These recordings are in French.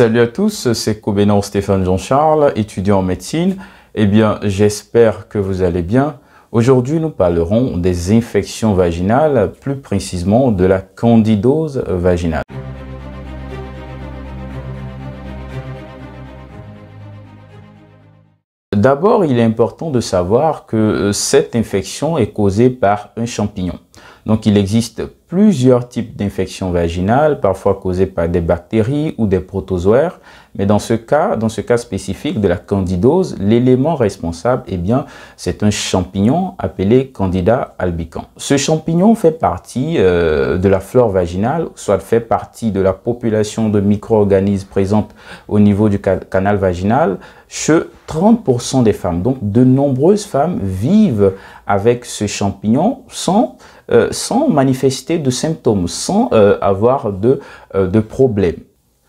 Salut à tous, c'est Kobenor Stéphane Jean-Charles, étudiant en médecine. Eh bien, j'espère que vous allez bien. Aujourd'hui, nous parlerons des infections vaginales, plus précisément de la candidose vaginale. D'abord, il est important de savoir que cette infection est causée par un champignon. Donc, il existe plusieurs types d'infections vaginales, parfois causées par des bactéries ou des protozoaires. Mais dans ce cas spécifique de la candidose, l'élément responsable, eh bien, c'est un champignon appelé Candida albicans. Ce champignon fait partie de la flore vaginale, soit fait partie de la population de micro-organismes présentes au niveau du canal vaginal chez 30% des femmes. Donc, de nombreuses femmes vivent avec ce champignon sans manifester de symptômes, sans avoir de problèmes.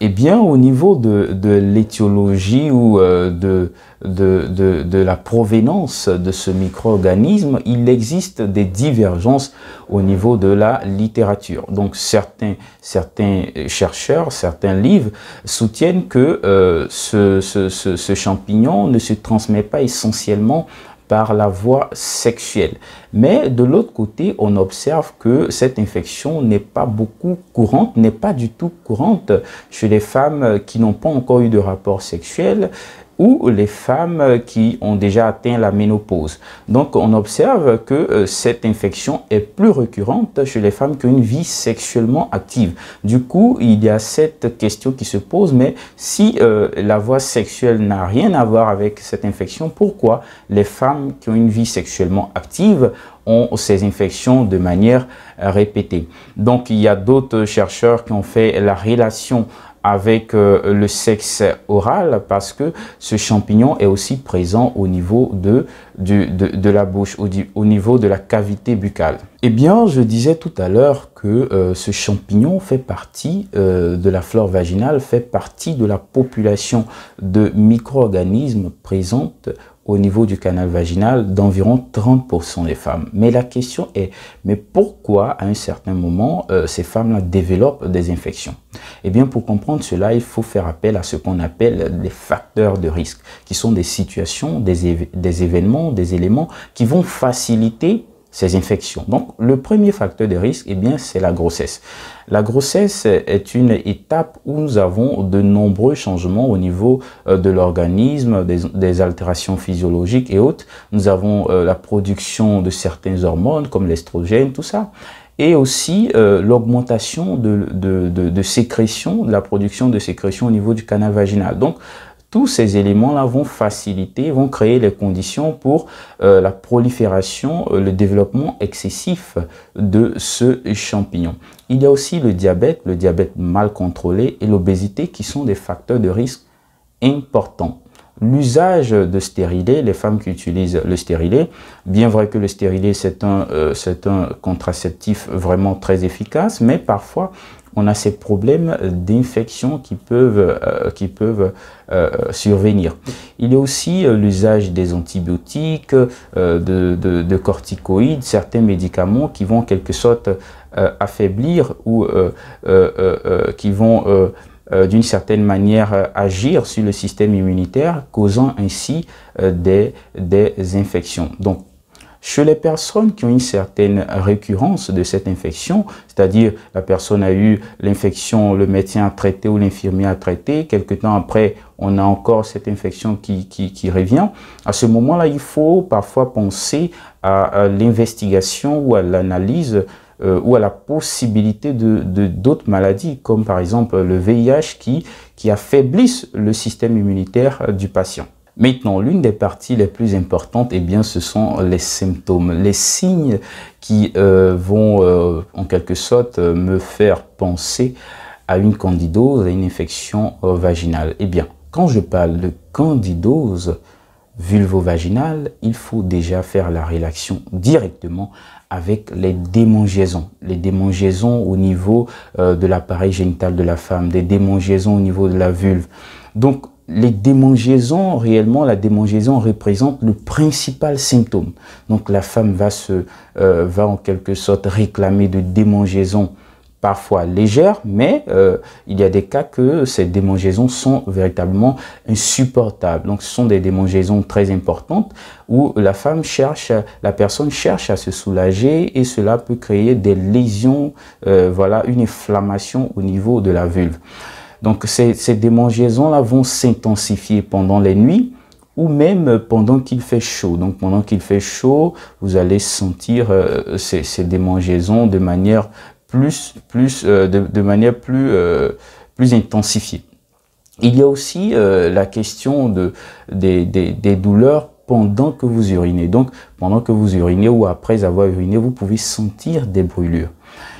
Eh bien, au niveau de l'étiologie ou de la provenance de ce micro-organisme, il existe des divergences au niveau de la littérature. Donc, certains chercheurs, certains livres soutiennent que ce champignon ne se transmet pas essentiellement par la voie sexuelle. Mais de l'autre côté, on observe que cette infection n'est pas beaucoup courante, n'est pas du tout courante chez les femmes qui n'ont pas encore eu de rapport sexuel ou les femmes qui ont déjà atteint la ménopause. Donc, on observe que cette infection est plus récurrente chez les femmes qui ont une vie sexuellement active. Du coup, il y a cette question qui se pose, mais si la voie sexuelle n'a rien à voir avec cette infection, pourquoi les femmes qui ont une vie sexuellement active ont ces infections de manière répétée? Donc, il y a d'autres chercheurs qui ont fait la relation avec le sexe oral parce que ce champignon est aussi présent au niveau de la bouche, au niveau de la cavité buccale. Eh bien, je disais tout à l'heure que ce champignon fait partie de la flore vaginale, fait partie de la population de micro-organismes présentes au niveau du canal vaginal d'environ 30% des femmes. Mais la question est, mais pourquoi à un certain moment ces femmes-là développent des infections? Eh bien, pour comprendre cela, il faut faire appel à ce qu'on appelle les facteurs de risque, qui sont des situations, des événements, des éléments qui vont faciliter ces infections. Donc, le premier facteur de risque, eh bien, c'est la grossesse. La grossesse est une étape où nous avons de nombreux changements au niveau de l'organisme, des altérations physiologiques et autres. Nous avons la production de certaines hormones comme l'estrogène, tout ça. Et aussi l'augmentation de sécrétion, de la production de sécrétion au niveau du canal vaginal. Donc, tous ces éléments-là vont faciliter, vont créer les conditions pour la prolifération, le développement excessif de ce champignon. Il y a aussi le diabète mal contrôlé et l'obésité qui sont des facteurs de risque importants. L'usage de stérilés, les femmes qui utilisent le stérilet, bien vrai que le stérilet c'est un contraceptif vraiment très efficace, mais parfois on a ces problèmes d'infection qui peuvent survenir. Il y a aussi l'usage des antibiotiques, de corticoïdes, certains médicaments qui vont en quelque sorte affaiblir ou qui vont d'une certaine manière agir sur le système immunitaire, causant ainsi des infections. Donc, chez les personnes qui ont une certaine récurrence de cette infection, c'est-à-dire la personne a eu l'infection, le médecin a traité ou l'infirmier a traité, quelque temps après, on a encore cette infection qui revient. À ce moment-là, il faut parfois penser à l'investigation ou à l'analyse ou à la possibilité d'autres maladies, comme par exemple le VIH qui affaiblissent le système immunitaire du patient. Maintenant, l'une des parties les plus importantes, eh bien, ce sont les symptômes, les signes qui vont en quelque sorte me faire penser à une candidose, à une infection vaginale. Eh bien, quand je parle de candidose vulvovaginale, il faut déjà faire la relation directement avec les démangeaisons. Les démangeaisons au niveau de l'appareil génital de la femme, des démangeaisons au niveau de la vulve. Donc, les démangeaisons, réellement, la démangeaison représente le principal symptôme. Donc, la femme va en quelque sorte réclamer de démangeaisons parfois légères, mais il y a des cas que ces démangeaisons sont véritablement insupportables. Donc, ce sont des démangeaisons très importantes où la personne cherche à se soulager et cela peut créer des lésions, voilà, une inflammation au niveau de la vulve. Donc, ces démangeaisons-là vont s'intensifier pendant les nuits ou même pendant qu'il fait chaud. Donc, pendant qu'il fait chaud, vous allez sentir ces démangeaisons de manière plus intensifiée. Il y a aussi la question des douleurs pendant que vous urinez. Donc, pendant que vous urinez ou après avoir uriné, vous pouvez sentir des brûlures.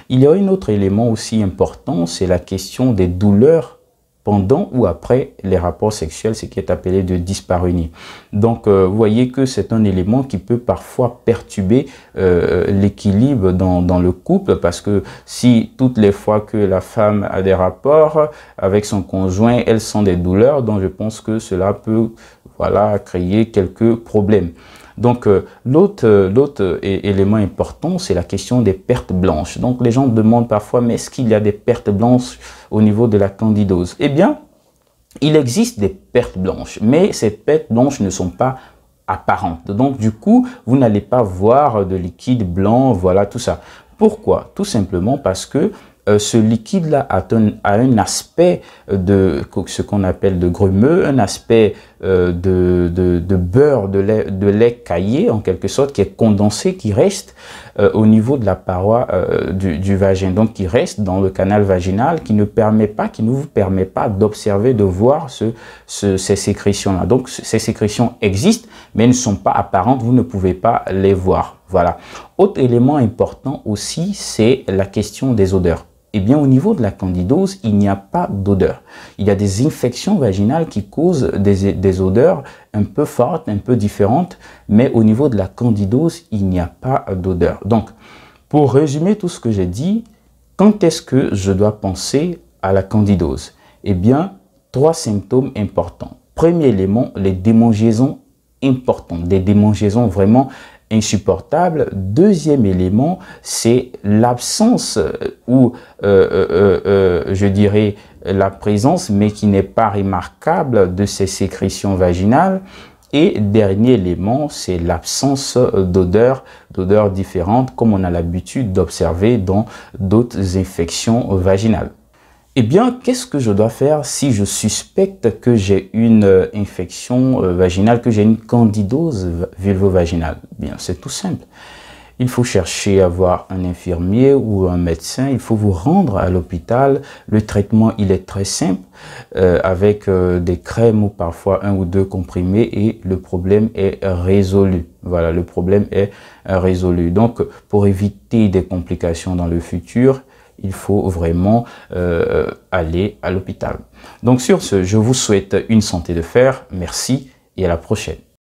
Il y a un autre élément aussi important, c'est la question des douleurs pendant ou après les rapports sexuels, ce qui est appelé de dyspareunie. Donc, vous voyez que c'est un élément qui peut parfois perturber l'équilibre dans le couple, parce que si toutes les fois que la femme a des rapports avec son conjoint, elle sent des douleurs, donc je pense que cela peut, voilà, créer quelques problèmes. Donc, l'autre élément important, c'est la question des pertes blanches. Donc, les gens demandent parfois, mais est-ce qu'il y a des pertes blanches au niveau de la candidose? Eh bien, il existe des pertes blanches, mais ces pertes blanches ne sont pas apparentes. Donc, du coup, vous n'allez pas voir de liquide blanc, voilà, tout ça. Pourquoi? Tout simplement parce que ce liquide-là a un aspect de ce qu'on appelle de grumeux, un aspect de beurre, de lait caillé en quelque sorte, qui est condensé, qui reste au niveau de la paroi du vagin, donc qui reste dans le canal vaginal, qui ne vous permet pas d'observer, de voir ces sécrétions-là. Donc ces sécrétions existent, mais elles ne sont pas apparentes, vous ne pouvez pas les voir. Voilà. Autre élément important aussi, c'est la question des odeurs. Eh bien, au niveau de la candidose, il n'y a pas d'odeur. Il y a des infections vaginales qui causent des odeurs un peu fortes, un peu différentes, mais au niveau de la candidose, il n'y a pas d'odeur. Donc, pour résumer tout ce que j'ai dit, quand est-ce que je dois penser à la candidose? Eh bien, 3 symptômes importants. Premier élément, les démangeaisons importantes, des démangeaisons vraiment insupportable. Deuxième élément, c'est l'absence ou je dirais la présence, mais qui n'est pas remarquable, de ces sécrétions vaginales. Et dernier élément, c'est l'absence d'odeurs différentes, comme on a l'habitude d'observer dans d'autres infections vaginales. Eh bien, qu'est-ce que je dois faire si je suspecte que j'ai une infection vaginale, que j'ai une candidose vulvovaginale? Bien, c'est tout simple. Il faut chercher à voir un infirmier ou un médecin. Il faut vous rendre à l'hôpital. Le traitement, il est très simple, avec des crèmes ou parfois 1 ou 2 comprimés, et le problème est résolu. Voilà, le problème est résolu. Donc, pour éviter des complications dans le futur, il faut vraiment aller à l'hôpital. Donc sur ce, je vous souhaite une santé de fer. Merci et à la prochaine.